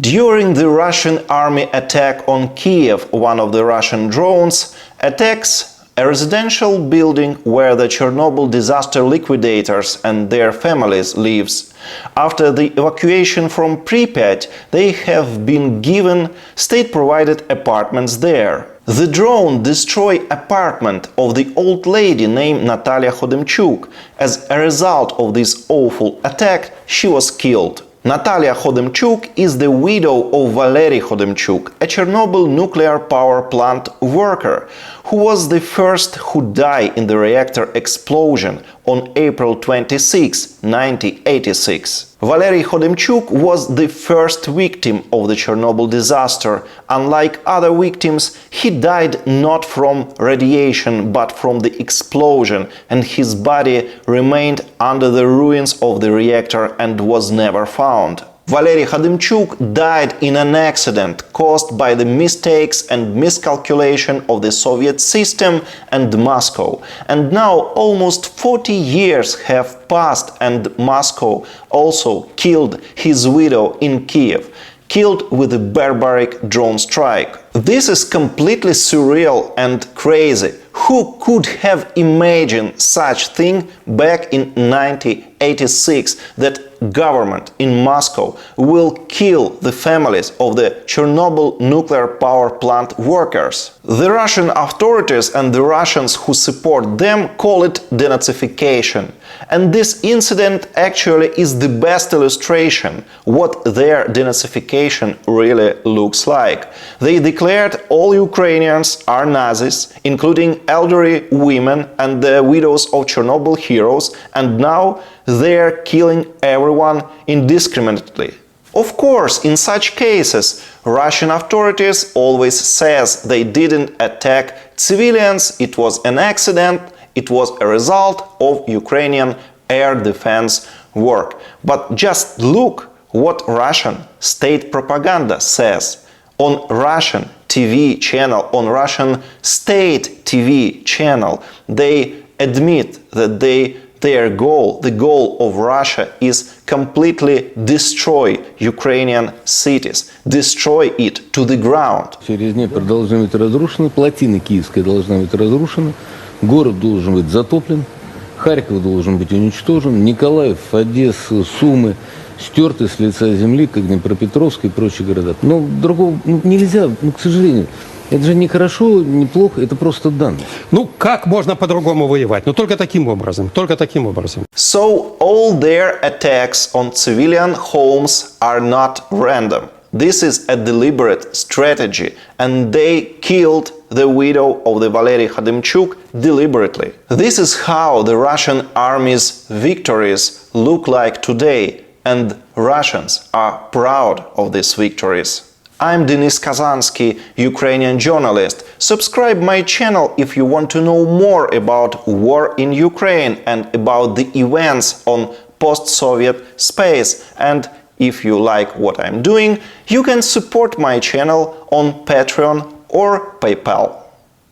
During the Russian army attack on Kyiv, one of the Russian drones attacks a residential building where the Chernobyl disaster liquidators and their families lives. After the evacuation from Pripyat, they have been given state-provided apartments there. The drone destroyed apartment of the old lady named Natalia Khodemchuk. As a result of this awful attack, she was killed. Natalia Khodemchuk is the widow of Valeriy Khodemchuk, a Chernobyl Nuclear Power Plant worker, who was the first who died in the reactor explosion on April 26, 1986. Valeriy Khodemchuk was the first victim of the Chernobyl disaster. Unlike other victims, he died not from radiation but from the explosion, and his body remained under the ruins of the reactor and was never found. Valeriy Khodemchuk died in an accident caused by the mistakes and miscalculation of the Soviet system and Moscow. And now almost 40 years have passed, and Moscow also killed his widow in Kyiv, killed with a barbaric drone strike. This is completely surreal and crazy. Who could have imagined such thing back in 1986, that government in Moscow will kill the families of the Chernobyl nuclear power plant workers? The Russian authorities and the Russians who support them call it denazification. And this incident actually is the best illustration what their denazification really looks like. They declared all Ukrainians are Nazis, including elderly women and the widows of Chernobyl heroes, and now they're killing everyone indiscriminately. Of course, in such cases, Russian authorities always says they didn't attack civilians, it was an accident, it was a result of Ukrainian air defense work. But just look what Russian state propaganda says. On Russian TV channel, on Russian state TV channel, they admit that their goal, the goal of Russia, is completely destroy Ukrainian cities, destroy it to the ground. Через Днепр должны быть разрушены, плотина Киевская должна быть разрушена, город должен быть затоплен, Харьков должен быть уничтожен, Николаев, Одесса, Сумы стерты с лица земли, как Днепропетровск и прочие города. Но другого нельзя, к сожалению. Это же не хорошо, не плохо, это просто данность. Ну, как можно по-другому воевать? Ну, только таким образом, только таким образом. So, all their attacks on civilian homes are not random. This is a deliberate strategy, and they killed the widow of the Valeriy Khodemchuk deliberately. This is how the Russian army's victories look like today, and Russians are proud of these victories. I'm Denis Kazansky, Ukrainian journalist. Subscribe my channel if you want to know more about war in Ukraine and about the events on post-Soviet space. And if you like what I'm doing, you can support my channel on Patreon or PayPal.